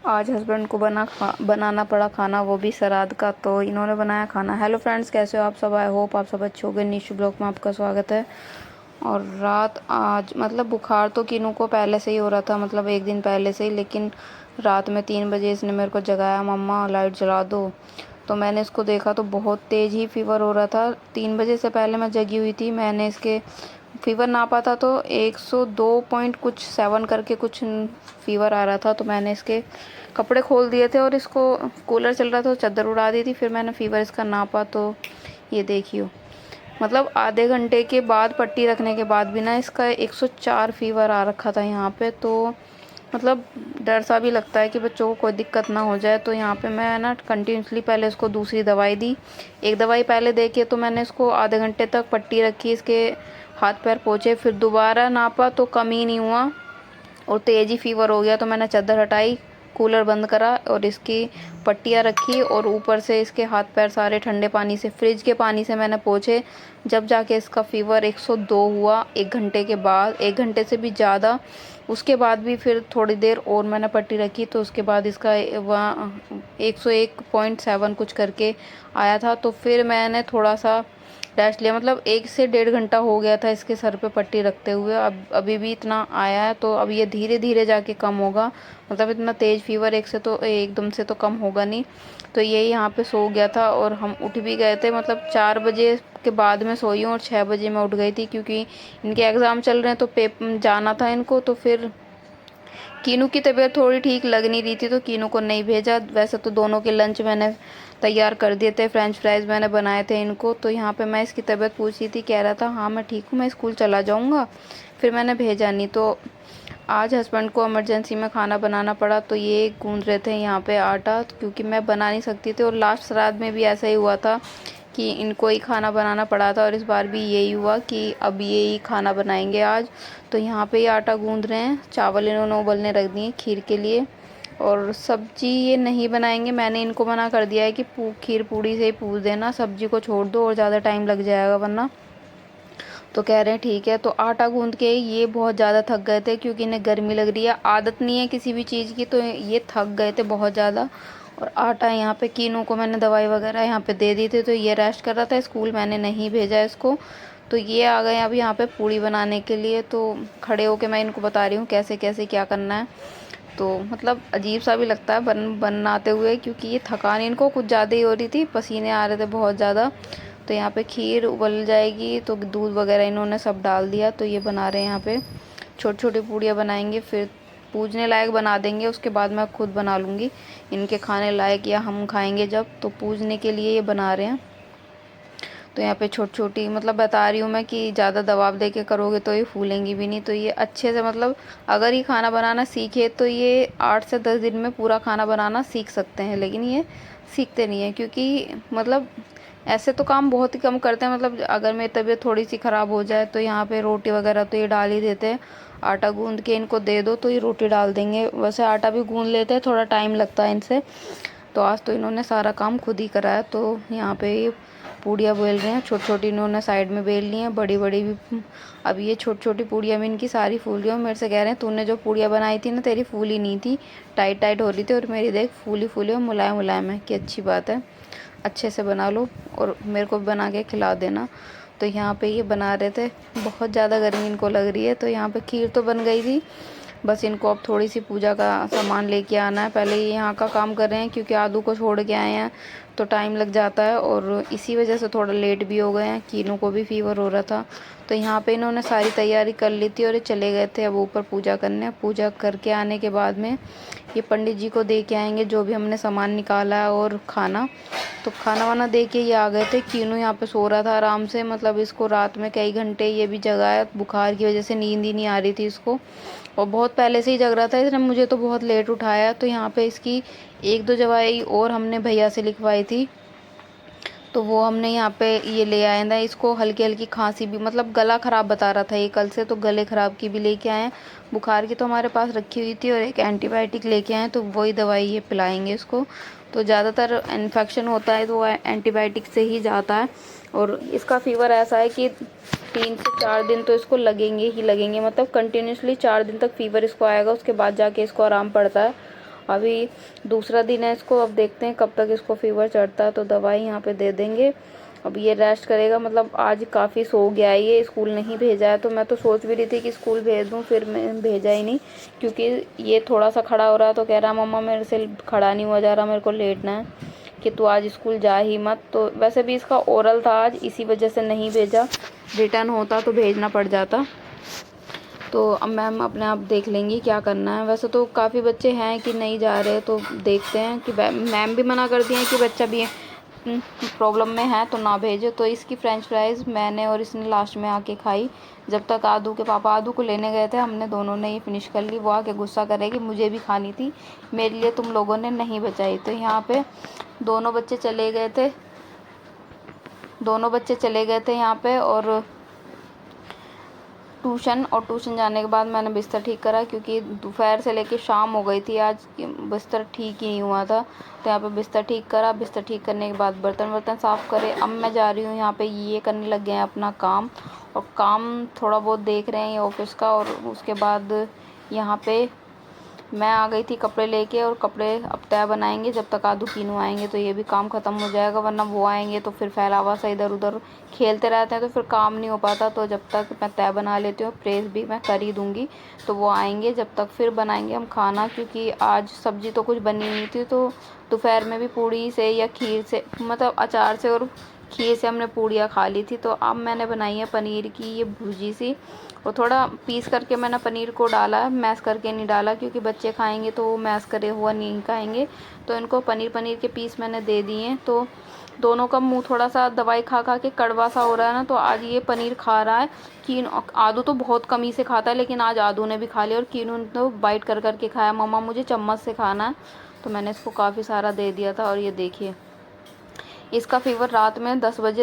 आज हस्बैंड को बनाना पड़ा खाना, वो भी श्राद्ध का। तो इन्होंने बनाया खाना। हेलो फ्रेंड्स, कैसे हो आप सब? आई होप आप सब अच्छे होंगे। निशु ब्लॉग में आपका स्वागत है। और रात आज मतलब बुखार तो किनू को पहले से ही हो रहा था, मतलब एक दिन पहले से ही। लेकिन रात में 3 बजे इसने मेरे को जगाया, मम्मा लाइट जला दो। तो मैंने इसको देखा तो बहुत तेज़ ही फीवर हो रहा था। 3 बजे से पहले मैं जगी हुई थी। मैंने इसके फीवर नापा था तो 102 पॉइंट कुछ 7 करके कुछ फीवर आ रहा था। तो मैंने इसके कपड़े खोल दिए थे और इसको कूलर चल रहा था तो चादर उड़ा दी थी। फिर मैंने फीवर इसका नापा तो ये देखियो, मतलब आधे घंटे के बाद पट्टी रखने के बाद भी ना इसका 104 फीवर आ रखा था यहाँ पे। तो मतलब डर सा भी लगता है कि बच्चों को कोई दिक्कत ना हो जाए। तो यहाँ पे मैं ना कंटिन्यूसली पहले इसको दूसरी दवाई दी। एक दवाई पहले दे के तो मैंने इसको आधे घंटे तक पट्टी रखी, इसके हाथ पैर पोंछे। फिर दोबारा नापा तो कम ही नहीं हुआ और तेज़ ही फीवर हो गया। तो मैंने चादर हटाई, कूलर बंद करा और इसकी पट्टियाँ रखी और ऊपर से इसके हाथ पैर सारे ठंडे पानी से, फ्रिज के पानी से मैंने पोंछे। जब जाके इसका फीवर 102 हुआ, 1 घंटे के बाद, 1 घंटे से भी ज़्यादा। उसके बाद भी फिर थोड़ी देर और मैंने पट्टी रखी तो उसके बाद इसका वहाँ 101.7 कुछ करके आया था। तो फिर मैंने थोड़ा सा रेस्ट लिया, मतलब 1 से 1.5 घंटा हो गया था इसके सर पे पट्टी रखते हुए। अब अभी भी इतना आया है तो अब ये धीरे धीरे जाके कम होगा। मतलब इतना तेज़ फीवर एक से तो एकदम से तो कम होगा नहीं। तो ये यहाँ पे सो गया था और हम उठ भी गए थे, मतलब 4 बजे के बाद में सोई हूँ और 6 बजे मैं उठ गई थी क्योंकि इनके एग्ज़ाम चल रहे हैं तो जाना था इनको। तो फिर कीनू की तबीयत थोड़ी ठीक लग नहीं रही थी तो कीनू को नहीं भेजा। वैसे तो दोनों के लंच मैंने तैयार कर दिए थे, फ्रेंच फ्राइज़ मैंने बनाए थे इनको। तो यहाँ पे मैं इसकी तबीयत पूछी थी, कह रहा था हाँ मैं ठीक हूँ, मैं स्कूल चला जाऊँगा। फिर मैंने भेजा नहीं। तो आज हस्बैंड को इमरजेंसी में खाना बनाना पड़ा। तो ये गूंद रहे थे यहाँ पे आटा, क्योंकि मैं बना नहीं सकती थी। और लास्ट श्राद्ध में भी ऐसा ही हुआ था कि इनको ही खाना बनाना पड़ा था और इस बार भी यही हुआ कि अब ये ही खाना बनाएंगे आज। तो यहाँ पे ये आटा गूंद रहे हैं। चावल इन्होंने उबलने रख दिए खीर के लिए और सब्जी ये नहीं बनाएंगे। मैंने इनको मना कर दिया है कि खीर पूड़ी से ही पूछ देना, सब्जी को छोड़ दो और ज़्यादा टाइम लग जाएगा वरना। तो कह रहे हैं ठीक है। तो आटा गूंद के ये बहुत ज़्यादा थक गए थे क्योंकि इन्हें गर्मी लग रही है, आदत नहीं है किसी भी चीज़ की। तो ये थक गए थे बहुत ज़्यादा। और आटा यहाँ पे कीनू को मैंने दवाई वगैरह यहाँ पे दे दी थी तो ये रेस्ट कर रहा था, स्कूल मैंने नहीं भेजा इसको। तो ये आ गए अब यहाँ पे पूड़ी बनाने के लिए। तो खड़े होके मैं इनको बता रही हूँ कैसे कैसे क्या करना है। तो मतलब अजीब सा भी लगता है बनाते हुए, क्योंकि ये थकान इनको कुछ ज़्यादा ही हो रही थी, पसीने आ रहे थे बहुत ज़्यादा। तो यहाँ पे खीर उबल जाएगी तो दूध वगैरह इन्होंने सब डाल दिया। तो ये बना रहे हैं यहाँ पे छोटी छोटी पूड़ियाँ बनाएंगे, फिर पूजने लायक बना देंगे। उसके बाद मैं खुद बना लूँगी इनके खाने लायक, या हम खाएंगे जब। तो पूजने के लिए ये बना रहे हैं। तो यहाँ पे छोटी छोटी, मतलब बता रही हूँ मैं कि ज़्यादा दबाव दे के करोगे तो ये फूलेंगी भी नहीं। तो ये अच्छे से, मतलब अगर ये खाना बनाना सीखे तो ये 8 से 10 दिन में पूरा खाना बनाना सीख सकते हैं। लेकिन ये सीखते नहीं है क्योंकि मतलब ऐसे तो काम बहुत ही कम करते हैं। मतलब अगर मेरी तबीयत थोड़ी सी ख़राब हो जाए तो यहाँ पे रोटी वगैरह तो ये डाल ही देते हैं। आटा गूंद के इनको दे दो तो ये रोटी डाल देंगे। वैसे आटा भी गूंद लेते हैं, थोड़ा टाइम लगता है इनसे। तो आज तो इन्होंने सारा काम खुद ही कराया। तो यहाँ पे ये पूड़ियाँ बेल रहे हैं, छोटी छोटी इन्होंने साइड में बेल ली हैं, बड़ी बड़ी भी। अब ये छोटी छोटी पूड़ियाँ भी इनकी सारी फूल रही हैं। मेरे से कह रहे हैं तूने जो पूड़ियाँ बनाई थी ना तेरी फूली नहीं थी, टाइट टाइट हो रही थी, और मेरी देख फूली फूली और मुलायम मुलायम है। कि अच्छी बात है, अच्छे से बना लो और मेरे को भी बना के खिला देना। तो यहाँ पे ये बना रहे थे। बहुत ज़्यादा गर्मी इनको लग रही है। तो यहाँ पे खीर तो बन गई थी, बस इनको अब थोड़ी सी पूजा का सामान लेके आना है। पहले ये यहाँ का काम कर रहे हैं क्योंकि आदू को छोड़ के आए हैं तो टाइम लग जाता है और इसी वजह से थोड़ा लेट भी हो गए हैं। कीनू को भी फीवर हो रहा था। तो यहाँ पे इन्होंने सारी तैयारी कर ली थी और ये चले गए थे अब ऊपर पूजा करने। पूजा करके आने के बाद में ये पंडित जी को दे के आएंगे जो भी हमने सामान निकाला है और खाना। तो खाना वाना दे के ये आ गए थे। कीनू यहाँ पे सो रहा था आराम से, मतलब इसको रात में कई घंटे ये भी जगा है, बुखार की वजह से नींद ही नहीं आ रही थी इसको और बहुत पहले से ही जग रहा था। इसने मुझे तो बहुत लेट उठाया। तो यहाँ पे इसकी 1-2 दवाई और हमने भैया से लिखवाई थी तो वो हमने यहाँ पे ये ले आए ना। इसको हल्की हल्की खांसी भी, मतलब गला ख़राब बता रहा था ये कल से, तो गले ख़राब की भी लेके आए हैं। बुखार की तो हमारे पास रखी हुई थी और एक एंटीबायोटिक लेके आए, तो वही दवाई ये पिलाएंगे इसको। तो ज़्यादातर इन्फेक्शन होता है तो वो एंटीबायोटिक से ही जाता है। और इसका फीवर ऐसा है कि 3 से 4 दिन तो इसको लगेंगे ही लगेंगे, मतलब कंटिन्यूसली 4 दिन तक फीवर इसको आएगा, उसके बाद जाके इसको आराम पड़ता है। अभी दूसरा दिन है इसको, अब देखते हैं कब तक इसको फीवर चढ़ता है, तो दवाई यहाँ पे दे देंगे। अब ये रेस्ट करेगा, मतलब आज काफ़ी सो गया है, ये स्कूल नहीं भेजा है। तो मैं तो सोच भी रही थी कि स्कूल भेज दूँ, फिर मैं भेजा ही नहीं, क्योंकि ये थोड़ा सा खड़ा हो रहा है तो कह रहा मम्मा मेरे से खड़ा नहीं हुआ जा रहा, मेरे को लेटना है, कि तू आज स्कूल जा ही मत। तो वैसे भी इसका ओरल था आज, इसी वजह से नहीं भेजा, रिटर्न होता तो भेजना पड़ जाता। तो अब मैम अपने आप देख लेंगी क्या करना है। वैसे तो काफ़ी बच्चे हैं कि नहीं जा रहे, तो देखते हैं कि मैम भी मना कर दिए हैं कि बच्चा भी प्रॉब्लम में है तो ना भेजो। तो इसकी फ्रेंच फ्राइज़ मैंने और इसने लास्ट में आके खाई, जब तक आदू के पापा आदू को लेने गए थे, हमने दोनों ने ही फिनिश कर ली। वो आके गुस्सा करेगी मुझे भी खानी थी, मेरे लिए तुम लोगों ने नहीं बचाई। तो यहाँ पे दोनों बच्चे चले गए थे यहाँ पे और ट्यूशन, और ट्यूशन जाने के बाद मैंने बिस्तर ठीक करा, क्योंकि दोपहर से लेके शाम हो गई थी, आज बिस्तर ठीक ही नहीं हुआ था। तो यहाँ पे बिस्तर ठीक करा, बिस्तर ठीक करने के बाद बर्तन साफ़ करे। अब मैं जा रही हूँ यहाँ पे, ये करने लग गए हैं अपना काम, और काम थोड़ा बहुत देख रहे हैं ये ऑफिस का। और उसके बाद यहाँ पे मैं आ गई थी कपड़े लेके, और कपड़े अब तय बनाएंगे, जब तक आदू कीनू आएंगे तो ये भी काम ख़त्म हो जाएगा, वरना वो आएंगे तो फिर फैलावा सा इधर उधर खेलते रहते हैं, तो फिर काम नहीं हो पाता। तो जब तक मैं तय बना लेती हूँ, प्रेस भी मैं कर ही दूँगी, तो वो आएंगे जब तक फिर बनाएंगे हम खाना, क्योंकि आज सब्ज़ी तो कुछ बनी नहीं थी। तो दोपहर में भी पूड़ी से या खीर से, मतलब अचार से और खीर से हमने पूड़ियाँ खा ली थी। तो अब मैंने बनाई है पनीर की ये भुर्जी सी, और थोड़ा पीस करके मैंने पनीर को डाला है, मैश करके नहीं डाला, क्योंकि बच्चे खाएंगे तो वो मैश करे हुआ नहीं खाएंगे। तो इनको पनीर के पीस मैंने दे दिए हैं। तो दोनों का मुंह थोड़ा सा दवाई खा खा के कड़वा सा हो रहा है ना, तो आज ये पनीर खा रहा है। आदू तो बहुत कम ही से खाता है, लेकिन आज आदू ने भी खा लिया, और कीनू ने तो बाइट कर करके खाया, मम्मा मुझे चम्मच से खाना है। तो मैंने इसको काफ़ी सारा दे दिया था। और ये देखिए, इसका फीवर रात में 10 बजे